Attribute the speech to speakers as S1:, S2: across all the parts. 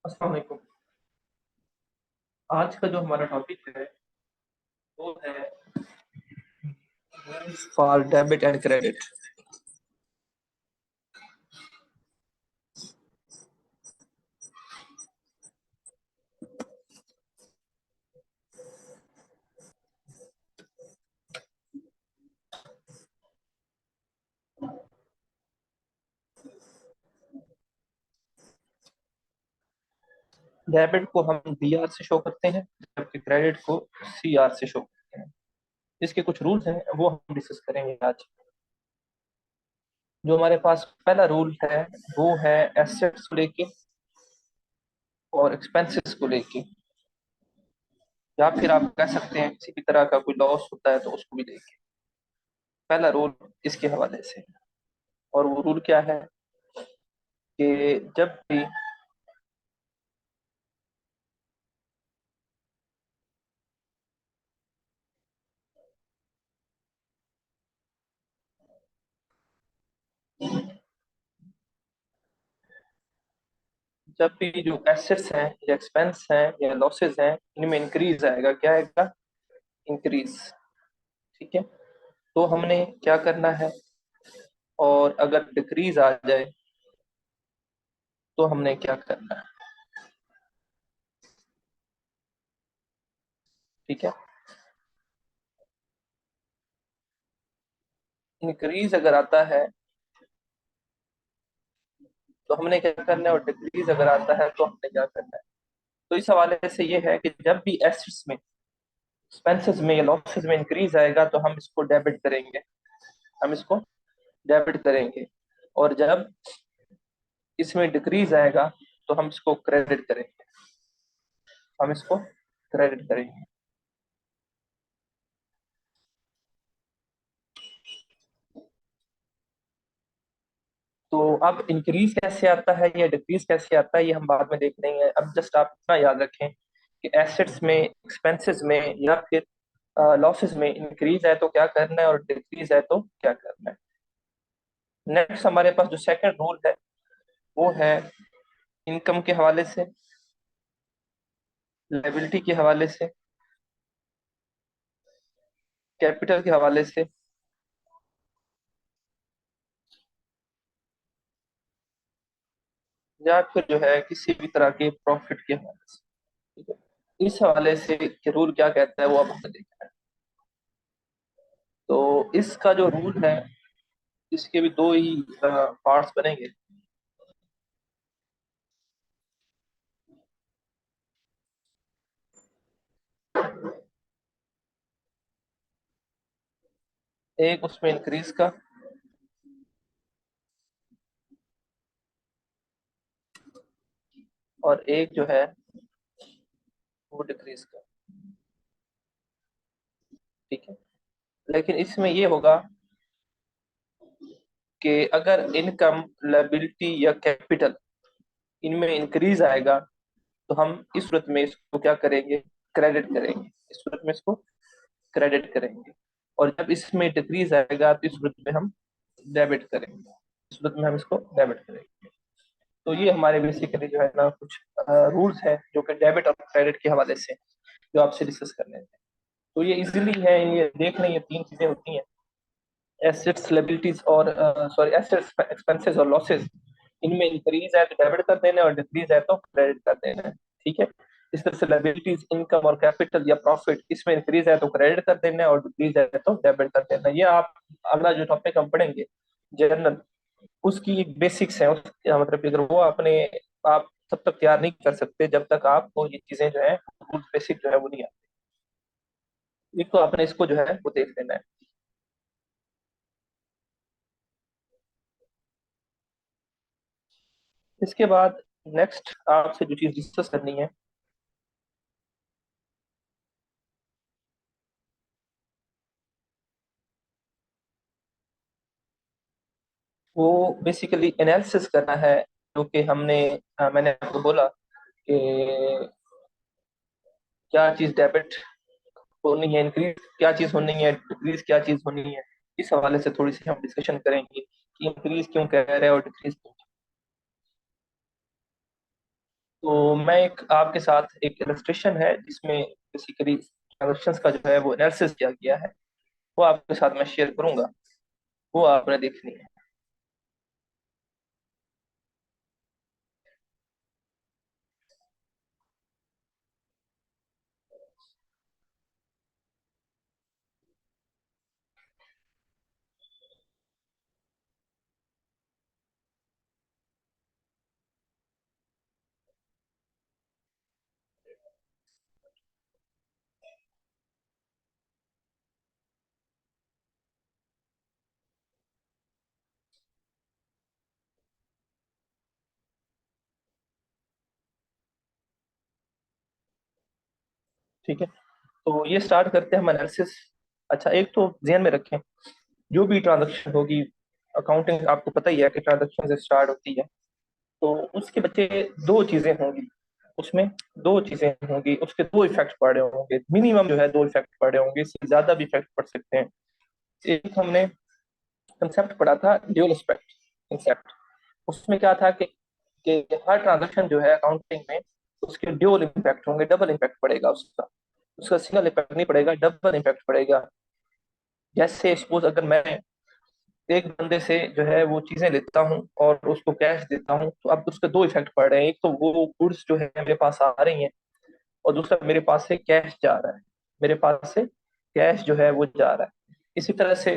S1: अस्सलाम वालेकुम। आज का जो हमारा टॉपिक है वो है for debit and credit. Debit को हम डीआर से शो करते हैं, जबकि क्रेडिट को सीआर से शो करते हैं। इसके कुछ रूल्स हैं, वो हम डिस्कस करेंगे आज। जो हमारे पास पहला रूल है वो है एसेट्स को लेके और एक्सपेंसेस को लेके, या फिर आप कह सकते हैं किसी भी तरह का कोई लॉस होता है तो उसको भी लेके। पहला रूल इसके हवाले से, और वो रूल क्या है कि जब भी जब भी जो एसेट्स हैं या एक्सपेंस हैं या लॉसेस हैं, इनमें इंक्रीज आएगा। क्या आएगा? इंक्रीज। ठीक है। तो हमने क्या करना है, और अगर डिक्रीज आ जाए तो हमने क्या करना है? ठीक है। इंक्रीज अगर आता है तो हमने क्या करना है, और डिक्रीज अगर आता है तो हमने क्या करना है। तो इस हवाले से ये है कि जब भी एसेट्स में, एक्सपेंसेस में या लॉसेस में इंक्रीज आएगा तो हम इसको डेबिट करेंगे। हम इसको डेबिट करेंगे। और जब इसमें डिक्रीज आएगा तो हम इसको क्रेडिट करेंगे। हम इसको क्रेडिट करेंगे। तो अब इंक्रीज कैसे आता है या डिक्रीज कैसे आता है, ये हम बाद में देख लेंगे। अब जस्ट आप इतना याद रखें कि एसेट्स में, एक्सपेंसेस में या फिर लॉसेस में इंक्रीज है तो क्या करना है, और डिक्रीज है तो क्या करना है। नेक्स्ट हमारे पास जो सेकंड रूल है वो है इनकम के हवाले से, लायबिलिटी के हवाले से, कैपिटल के हवाले से, या फिर जो है किसी भी तरह के प्रॉफिट के हवाले से। ठीक है। इस हवाले से कि रूल क्या कहता है वो अब हमें देखना है। तो इसका जो रूल है, इसके भी दो ही पार्ट्स बनेंगे। एक उसमें इंक्रीज का, और एक जो है वो डिक्रीज का। ठीक है। लेकिन इसमें ये होगा कि अगर इनकम, लायबिलिटी या कैपिटल इनमें इंक्रीज आएगा तो हम इस सूरत में इसको क्या करेंगे? क्रेडिट करेंगे। इस सूरत में इसको क्रेडिट करेंगे। और जब इसमें डिक्रीज आएगा तो इस सूरत में हम डेबिट करेंगे। इस सूरत में हम इसको डेबिट करेंगे। तो ये हमारे बेसिकली जो है ना कुछ रूल्स है जो कि डेबिट और क्रेडिट के हवाले से जो आपसे डिस्कस करने थे। तो ये इजीली है, ये देख लें, ये तीन चीजें होती हैं। एसेट्स, लायबिलिटीज और सॉरी, एसेट्स, एक्सपेंसेस और लॉसेस, इनमें इंक्रीज है तो डेबिट कर देना है, और डिक्रीज है तो क्रेडिट कर देना है। ठीक है। इस तरह से लायबिलिटीज, इनकम और कैपिटल या प्रॉफिट, इसमें इंक्रीज है तो क्रेडिट कर देना है, और डिक्रीज है तो डेबिट कर देना है। ये आप अगला जो टॉपिक हम पढ़ेंगे, जनरल, उसकी एक बेसिक्स है। उसका मतलब कि अगर वो अपने आप तब तक तैयार नहीं कर सकते जब तक आपको ये चीजें जो है, रूल बेसिक जो है वो नहीं आती। एक तो आपने इसको जो है वो देख लेना है। इसके बाद नेक्स्ट आपसे जो चीज डिस्कस करनी है वो बेसिकली एनालिसिस करना है। जो कि मैंने आपको बोला कि क्या चीज डेबिट होनी है, इंक्रीज क्या चीज होनी है, डिक्रीज क्या चीज होनी है। इस हवाले से थोड़ी सी हम डिस्कशन करेंगे कि इंक्रीज क्यों कह रहे हैं और डिक्रीज क्यों। तो मैं एक आपके साथ एक इलस्ट्रेशन है जिसमें बेसिकली ट्रांजेक्शन्स का जो है वो एनालिसिस किया गया है, वो आपके साथ मैं शेयर करूंगा, वो आपने देखनी है। ठीक है, तो ये स्टार्ट करते हैं हम एनालिसिस। अच्छा, एक तो ध्यान में रखें, जो भी ट्रांजेक्शन होगी, अकाउंटिंग आपको पता ही है कि ट्रांजेक्शन से स्टार्ट होती है, तो उसके बच्चे दो चीजें होंगी उसमें, दो चीजें होंगी, उसके दो इफेक्ट पड़े होंगे, मिनिमम जो है दो इफेक्ट पड़े होंगे, इससे ज्यादा भी इफेक्ट पड़ सकते हैं। एक हमने कंसेप्ट पढ़ा था, ड्यूल एस्पेक्ट कंसेप्ट। उसमें क्या था कि हर ट्रांजेक्शन जो है अकाउंटिंग में, उसके ड्यूल इम्पैक्ट होंगे, डबल इम्पैक्ट पड़ेगा उसका। उसका सिंगल इम्पैक्ट नहीं पड़ेगा, डबल इम्पैक्ट पड़ेगा। जैसे सपोज अगर मैं एक बंदे से जो है वो चीजें लेता हूँ और उसको कैश देता हूँ, तो अब उसके दो इफेक्ट पड़ रहे हैं। एक तो वो गुड्स जो है मेरे पास आ रही हैं, और दूसरा मेरे पास से कैश जा रहा है, मेरे पास से कैश जो है वो जा रहा है। इसी तरह से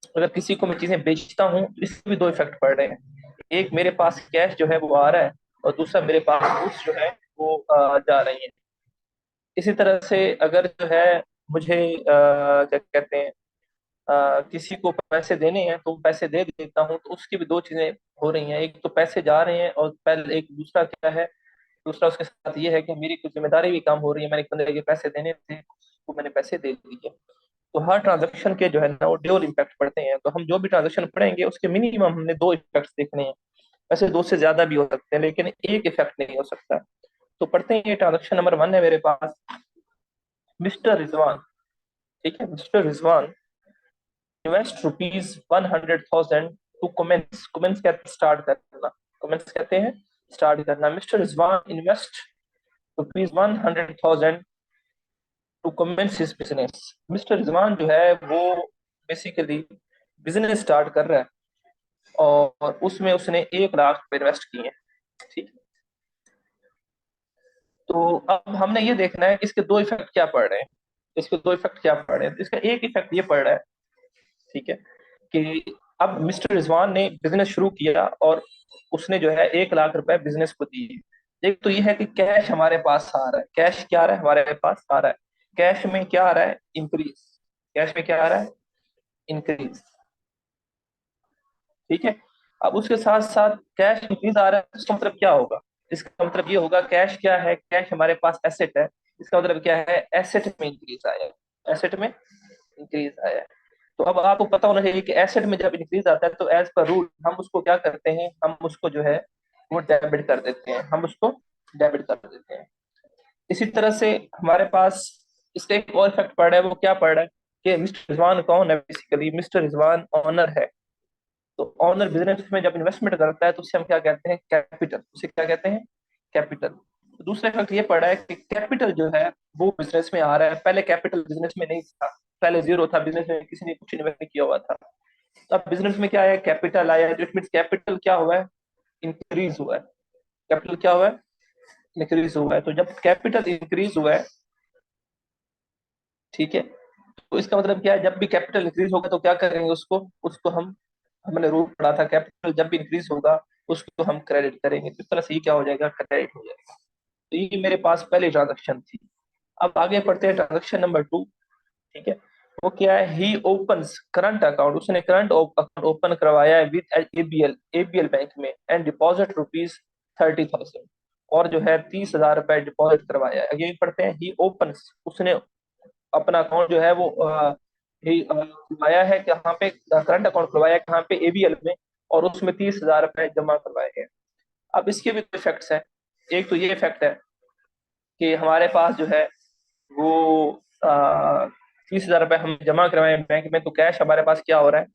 S1: अगर किसी को मैं चीजें बेचता हूँ तो इससे भी दो इफेक्ट पड़ रहे हैं। एक, मेरे पास कैश जो है वो आ रहा है, और दूसरा मेरे पास गुड्स जो है वो जा रही है। इसी तरह से अगर जो है मुझे क्या कहते हैं, किसी को पैसे देने हैं तो पैसे दे देता हूँ, तो उसकी भी दो चीजें हो रही हैं। एक तो पैसे जा रहे हैं, और पहले एक दूसरा क्या है, दूसरा उसके साथ ये है कि मेरी कुछ जिम्मेदारी भी काम हो रही है, मैंने एक बंदे के पैसे देने थे, उसको मैंने पैसे दे दिए। तो हर ट्रांजेक्शन के जो है ना वो ड्यूअल इम्पैक्ट पड़ते हैं। तो हम जो भी ट्रांजेक्शन पढ़ेंगे उसके मिनिमम हमने दो इफेक्ट्स देखने हैं। वैसे दो से ज्यादा भी हो सकते हैं, लेकिन एक इफेक्ट नहीं हो सकता। तो पढ़ते हैं, ये ट्रांजेक्शन नंबर वन है मेरे पास, मिस्टर रिजवान। ठीक है, mister Rizwan invest rupees 100,000 to commence. Commence कहते हैं स्टार्ट करना, कमेंस कहते हैं स्टार्ट करना। Mister Rizwan invest rupees 100,000 to commence his business. Mister Rizwan जो है वो बेसिकली बिजनेस स्टार्ट कर रहा है, और उसमें उसने 1 लाख रुपए इन्वेस्ट किए हैं। ठीक। तो अब हमने ये देखना है कि इसके दो इफेक्ट क्या पड़ रहे हैं। इसके दो इफेक्ट क्या पड़ रहे हैं, इसका एक इफेक्ट ये पड़ रहा है, ठीक है, कि अब मिस्टर रिजवान ने बिजनेस शुरू किया और उसने जो है 1 लाख रुपए बिजनेस को दिए। एक तो ये है कि कैश हमारे पास आ रहा है, कैश क्या आ रहा है हमारे पास आ रहा है, कैश में क्या आ रहा है, इंक्रीज। कैश में क्या आ रहा है, इंक्रीज। ठीक है। अब उसके साथ साथ कैश इंक्रीज आ रहा है, इसका मतलब क्या होगा, इसका मतलब ये होगा, कैश क्या है, कैश हमारे पास एसेट है। इसका मतलब क्या है, एसेट में इंक्रीज आया है, एसेट में इंक्रीज आया है। तो अब आपको पता होना चाहिए कि एसेट में जब इंक्रीज आता है तो एज पर रूल हम उसको क्या करते हैं, हम उसको जो है वो डेबिट कर देते हैं, हम उसको डेबिट कर देते हैं। इसी तरह से हमारे पास इसका एक और इफेक्ट पड़ रहा है, वो क्या पड़ रहा है कि मिस्टर रिजवान कौन है, बेसिकली मिस्टर रिजवान ऑनर है। तो ऑनर बिजनेस में जब इन्वेस्टमेंट करता है तो उसे हम क्या कहते हैं, कैपिटल। उसे क्या कहते हैं, कैपिटल। तो दूसरा फैक्ट ये पड़ा है कि कैपिटल जो है वो बिजनेस में आ रहा है। पहले कैपिटल बिजनेस में नहीं था, पहले जीरो था, बिजनेस में किसी ने कुछ इन्वेस्ट नहीं किया हुआ था। तो अब बिजनेस में क्या है, कैपिटल आया है, जो इट मीन कैपिटल क्या हुआ है, इंक्रीज हुआ है। कैपिटल क्या हुआ है, इंक्रीज हुआ है। तो जब कैपिटल इंक्रीज हुआ है, ठीक है, तो इसका मतलब क्या है, जब भी कैपिटल इंक्रीज होगा तो क्या करेंगे, उसको उसको हम, हमने रूल पढ़ा था, कैपिटल जब भी इंक्रीज होगा उसको हम क्रेडिट करेंगे। तो इस तरह से ये क्या हो जाएगा, क्रेडिट हो जाएगा। तो ये मेरे पास पहली ट्रांजेक्शन थी। अब आगे पढ़ते हैं ट्रांजेक्शन नंबर टू। ठीक है, वो क्या है, ही ओपन्स करंट अकाउंट। उसने करंट अकाउंट ओपन करवाया है विद एबीएल, एबीएल बैंक में, एंड डिपॉजिट रुपीज 30,000। और जो है 30,000 रुपए डिपॉजिट करवाया है। अगेन पढ़ते हैं, ही ओपन्स, उसने अपना अकाउंट जो है वो खुलवाया है कहाँ पे, करंट अकाउंट खुलवाया है कहाँ पे, एबीएल में, और उसमें 30,000 रुपए जमा करवाए हैं। अब इसके भी दो इफेक्ट्स हैं। एक तो ये इफेक्ट है कि हमारे पास जो है वो 30,000 रुपए हम जमा करवाए बैंक में, तो कैश हमारे पास क्या हो रहा है,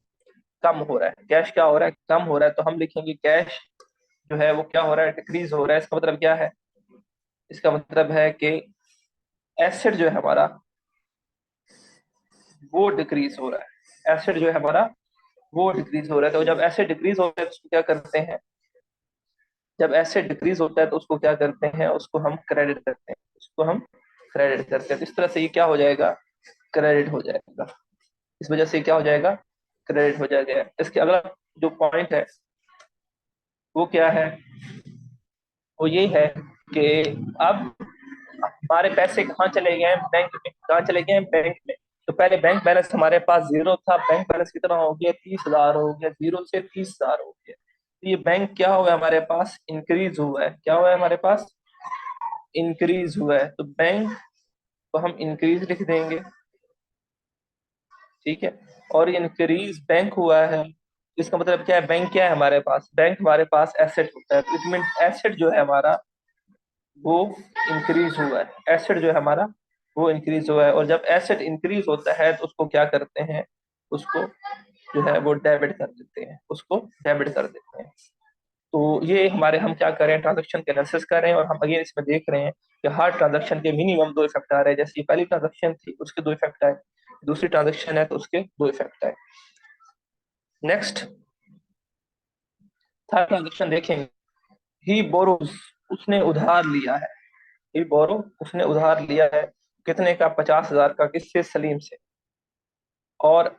S1: कम हो रहा है। कैश क्या हो रहा है, कम हो रहा है। तो हम लिखेंगे कैश जो है वो क्या हो रहा है, डिक्रीज हो रहा है। इसका मतलब क्या है, इसका मतलब है कि एसिड जो है हमारा वो डिक्रीज हो रहा है, एसिड जो है हमारा वो डिक्रीज हो रहा है। तो जब एसिड डिक्रीज होता है तो उसको क्या करते हैं, जब एसिड डिक्रीज होता है तो उसको क्या करते हैं, उसको हम क्रेडिट करते हैं, उसको हम क्रेडिट करते हैं। तो इस तरह से ये क्या हो जाएगा, क्रेडिट हो जाएगा। इस वजह से क्या हो जाएगा, क्रेडिट हो जाएगा। इसके अगला जो पॉइंट है वो क्या है, वो ये है कि अब हमारे पैसे कहाँ चले गए हैं, बैंक में। कहाँ चले गए हैं, बैंक में। तो पहले बैंक बैलेंस हमारे पास जीरो था, बैंक बैलेंस कितना हो गया, 30,000 हो गया, जीरो से 30,000 हो गया। तो ये बैंक क्या हुआ है हमारे पास, इंक्रीज हुआ है। क्या हुआ है हमारे पास, इंक्रीज हुआ है। तो बैंक को हम इंक्रीज लिख देंगे, ठीक है। और इंक्रीज बैंक हुआ है, इसका मतलब क्या है, बैंक क्या है हमारे पास, बैंक हमारे पास एसेट होता है। इट मीन एसेट जो है हमारा वो इंक्रीज हुआ है, एसेट जो है हमारा वो इंक्रीज हुआ है। और जब एसेट इंक्रीज होता है तो उसको क्या करते हैं, उसको जो है वो डेबिट कर देते हैं, उसको डेबिट कर देते हैं। तो ये हमारे, हम क्या कर रहे हैं, ट्रांजेक्शन के एनालिसिस कर रहे हैं। और हम अगेन इसमें देख रहे हैं कि हर ट्रांजेक्शन के मिनिमम दो इफेक्ट आ रहे हैं। जैसे पहली ट्रांजेक्शन थी उसके दो इफेक्ट आए, दूसरी ट्रांजेक्शन है तो उसके दो इफेक्ट आए। नेक्स्ट थर्ड ट्रांजेक्शन देखेंगे, ही बोरोज, उसने उधार लिया है। ही बोरो, उसने उधार लिया है। कितने का, 50,000 का। किससे, सलीम से। और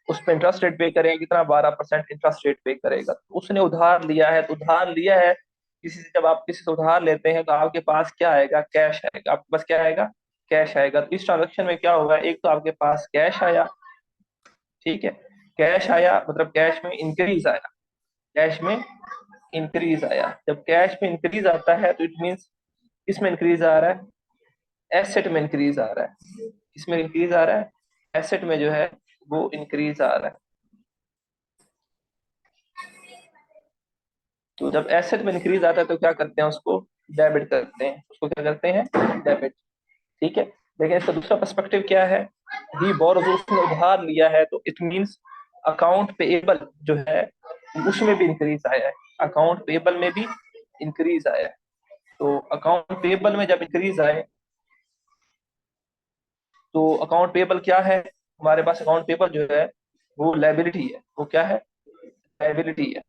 S1: उस पर इंटरेस्ट रेट पे करेंगे कितना, 12% इंटरेस्ट रेट पे करेगा। तो उसने उधार लिया है, तो उधार लिया है किसी से। जब आप किसी से उधार लेते हैं तो आपके पास क्या आएगा, कैश आएगा। आपके पास क्या आएगा, कैश आएगा। तो इस ट्रांजेक्शन में क्या होगा, एक तो आपके पास कैश आया, ठीक है। कैश आया मतलब कैश में इंक्रीज आया, कैश में इंक्रीज आया। जब कैश में इंक्रीज आता है तो इट मीन्स किसमें इंक्रीज आ रहा है, एसेट में इंक्रीज आ रहा है। किसमें इंक्रीज आ रहा है, एसेट में जो है वो इंक्रीज आ रहा है। तो जब एसेट में इंक्रीज आता है तो क्या करते हैं, उसको डेबिट करते हैं। उसको क्या करते हैं, डेबिट, ठीक है। लेकिन इसका दूसरा पर्सपेक्टिव क्या है, ही बोरोज, उसने उधार लिया है तो इट मींस अकाउंट पेएबल जो है उसमें भी इंक्रीज आया है, अकाउंट पेएबल में भी इंक्रीज आया है। तो अकाउंट पेएबल में जब इंक्रीज आए तो अकाउंट पेएबल क्या है हमारे पास, अकाउंट पेएबल जो है वो लायबिलिटी है। वो क्या है, लायबिलिटी है।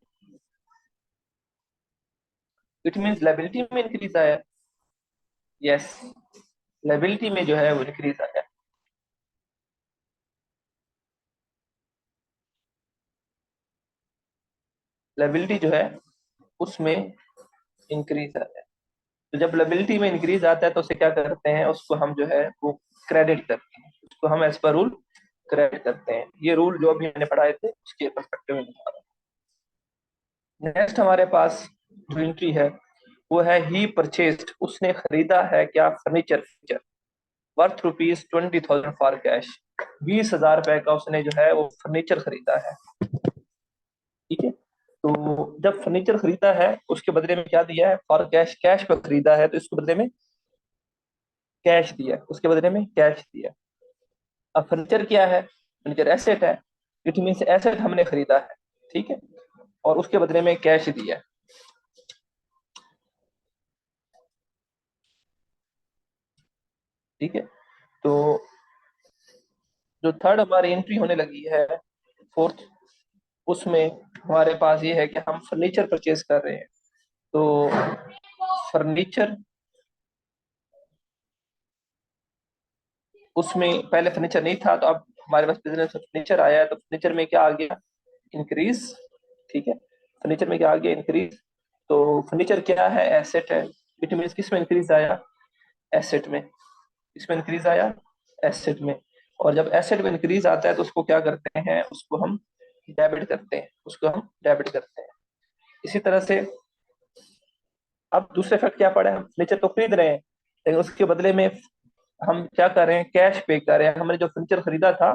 S1: इट मींस लायबिलिटी में इंक्रीज आया, यस, लायबिलिटी में जो है वो इंक्रीज आया। लायबिलिटी जो है उसमें इंक्रीज आता है। तो जब लायबिलिटी में इंक्रीज आता है तो उसे क्या करते हैं, उसको हम जो है वो क्रेडिट करते हैं, उसको हम एज पर रूल क्रेडिट करते हैं। ये रूल जो अभी मैंने पढ़ाए थे उसके परस्पेक्टिव में बता रहा हूँ। नेक्स्ट हमारे पास जो एंट्री है वो है ही परचेस्ड, उसने खरीदा है क्या, furniture, furniture worth ₹20,000 for cash. 20,000 रुपए का उसने जो है वो फर्नीचर खरीदा है, ठीक है। तो जब फर्नीचर खरीदा है उसके बदले में क्या दिया है, फॉर कैश, कैश पे खरीदा है तो इसके बदले में कैश दिया है, उसके बदले में कैश दिया। अब फर्नीचर क्या है, फर्नीचर एसेट है। इट मीन एसेट हमने खरीदा है, ठीक है, और उसके बदले में कैश दिया, ठीक है। तो जो थर्ड हमारी एंट्री होने लगी है, फोर्थ, उसमें हमारे पास ये है कि हम फर्नीचर परचेज कर रहे हैं। तो फर्नीचर, उसमें पहले फर्नीचर नहीं था तो अब हमारे पास बिजनेस फर्नीचर आया है। तो फर्नीचर में क्या आ गया, इंक्रीज, ठीक है। फर्नीचर में क्या आ गया, इंक्रीज। तो फर्नीचर क्या है, एसेट है। इट मीन किस में इंक्रीज आया, एसेट में। इसमें इंक्रीज आया, एसेट में। और जब एसेट में इंक्रीज आता है तो उसको क्या करते हैं, उसको हम डेबिट करते हैं, उसको हम डेबिट करते हैं। इसी तरह से अब दूसरे इफेक्ट क्या पड़ा है, हम फर्नीचर तो खरीद रहे हैं लेकिन उसके बदले में हम क्या कर रहे हैं, कैश पे कर रहे हैं। हमने जो फर्नीचर खरीदा था,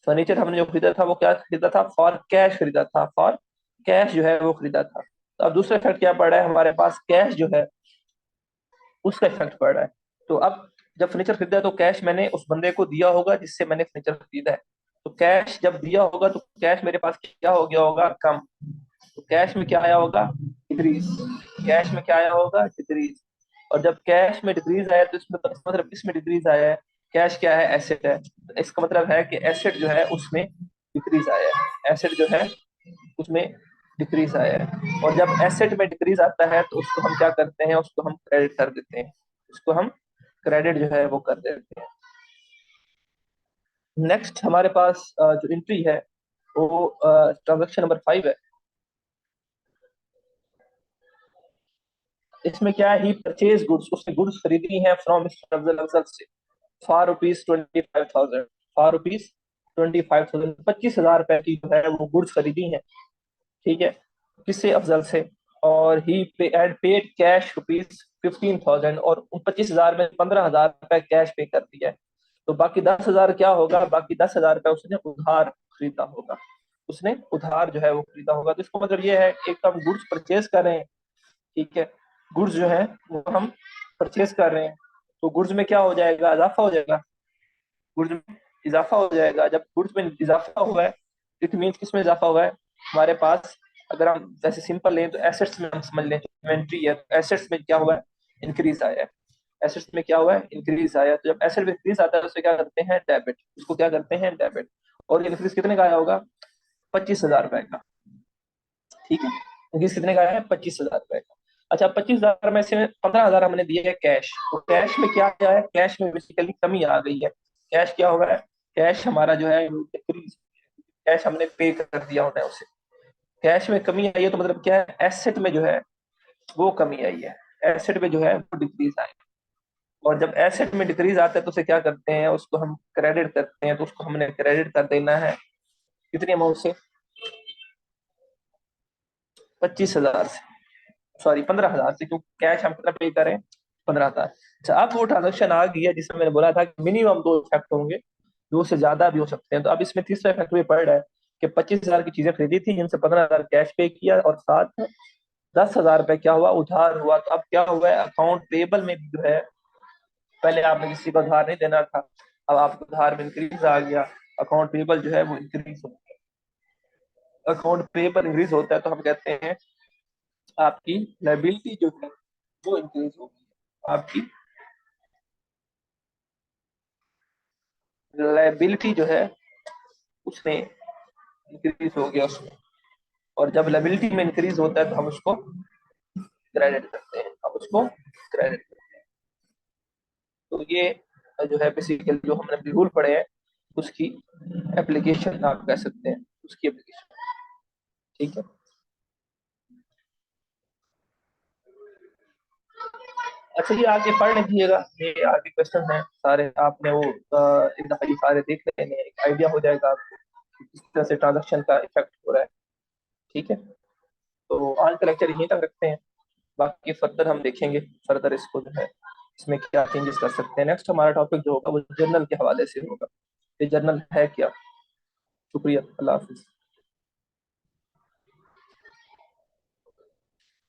S1: फर्नीचर हमने जो खरीदा था वो क्या खरीदा था, फॉर कैश खरीदा था, फॉर कैश जो है वो खरीदा था। तो अब दूसरा इफेक्ट क्या पड़ रहा है, हमारे पास कैश जो है उसका इफेक्ट पड़ रहा है। तो अब जब फर्नीचर खरीदा है तो कैश मैंने उस बंदे को दिया होगा जिससे मैंने फर्नीचर खरीदा है। तो कैश जब दिया होगा तो कैश मेरे पास क्या हो गया होगा, कम। तो कैश में क्या आया होगा, डिक्रीज। कैश में क्या आया होगा, डिक्रीज। और जब कैश में डिक्रीज आया तो इसमें मतलब इसमें डिक्रीज आया है। कैश क्या है, एसेट है, तो इसका मतलब है कि एसेट जो है उसमें डिक्रीज आया है। एसेट जो है उसमें डिक्रीज आया है। और जब एसेट में डिक्रीज आता है तो उसको हम क्या करते हैं, उसको हम क्रेडिट कर देते हैं। उसको हम क्रेडिट जो है वो कर देते हैं। नेक्स्ट हमारे पास जो एंट्री है वो ट्रांजेक्शन नंबर 5 है। इसमें क्या है, ही परचेज गुड्स, उसने गुड्स खरीदी हैं फ्रॉम मिस्टर अफजल अफजल से फॉर रुपीज 25,000। फॉर रुपीज 25,000, 25,000 रुपए की जो है वो गुड्स खरीदी हैं। ठीक है, किससे, अफजल से। और ही एंड पेड कैश रुपीज 15,000, और उन 25,000 में 15,000 रुपए कैश पे कर दिया है। तो बाकी 10,000 क्या होगा, बाकी 10,000 रुपए उसने उधार खरीदा होगा। उसने उधार जो है वो खरीदा होगा। तो इसका मतलब ये है कि एक तो हम गुड्स परचेज कर रहे हैं। ठीक है, गुड्स जो है वो हम परचेज कर रहे हैं, तो गुड्स में क्या हो जाएगा, इजाफा हो जाएगा। गुड्स में इजाफा हो जाएगा। जब गुड्स में इजाफा हुआ है, इट मीन किस में इजाफा हुआ है हमारे पास। अगर हम वैसे सिंपल लें तो एसेट्स में हम समझ लें, इन्वेंट्री है, एसेट्स में क्या हुआ है, इंक्रीज आया है। एसेट्स में क्या हुआ है, इंक्रीज आया है। तो जब एसेट में इंक्रीज आता है तो उसे क्या करते हैं, डेबिट। उसको क्या करते हैं, डेबिट। और इंक्रीज कितने का आया होगा, 25,000 रुपए का। ठीक है, इंक्रीज कितने का आया है, 25,000 रुपए का। अच्छा, 25,000 में से 15,000 हमने दिए है कैश। तो कैश में क्या आया है, कैश में बेसिकली कमी आ गई है। कैश क्या होगा, कैश हमारा जो है डिक्रीज, कैश हमने पे कर दिया होता है उसे। कैश में कमी आई है तो मतलब क्या है, एसेट में जो है वो कमी आई है। एसेट में जो है वो डिक्रीज आई। और जब एसेट में डिक्रीज आता है तो उसे क्या करते हैं, उसको हम क्रेडिट करते हैं। तो उसको हमने क्रेडिट कर देना है कितनी अमाउंट से, 25,000 से, सॉरी 15,000 से, क्योंकि कैश हम कितना पे करें, 15,000। अच्छा, अब वो ट्रांजेक्शन आ गई है जिसमें मैंने बोला था कि मिनिमम दो इफेक्ट होंगे, दो से ज्यादा भी हो सकते हैं। तो अब इसमें तीसरा इफेक्ट भी पड़ रहा है कि 25,000 की चीजें खरीदी थी जिनसे 15,000 कैश पे किया, और साथ में 10,000 रुपए क्या हुआ, उधार हुआ। तो अब क्या हुआ है, अकाउंट पेबल में भी जो है, पहले आपने किसी को उधार नहीं देना था, अब आपको उधार में इंक्रीज आ गया, अकाउंट पेबल जो है वो इंक्रीज हो गया। अकाउंट पेबल इंक्रीज होता है तो हम कहते हैं आपकी लाइबिलिटी जो है वो इंक्रीज होगी। आपकी लाइबिलिटी जो है उसमें इंक्रीज हो गया उसमें। और जब लाइबिलिटी में इंक्रीज होता है तो हम उसको क्रेडिट करते हैं, हम उसको क्रेडिट करते हैं। तो ये जो है बेसिकली जो हमने रूल पढ़े हैं उसकी एप्लीकेशन आप कह सकते हैं, उसकी एप्लीकेशन। ठीक है, अच्छा ये आगे पढ़ लीजिएगा, ये आगे क्वेश्चन है सारे, आपने वो एक दफा ये सारे देख लेने, एक आइडिया हो जाएगा आपको कि किस तरह से ट्रांजेक्शन का इफेक्ट हो रहा है। ठीक है, तो आज का लेक्चर यहीं तक रखते हैं। बाकी फर्दर हम देखेंगे, फर्दर इसको जो है इसमें क्या चेंजेस कर सकते हैं। नेक्स्ट हमारा टॉपिक जो होगा वो जर्नल के हवाले से होगा। ये जर्नल है क्या। शुक्रिया, अल्लाह हाफिज।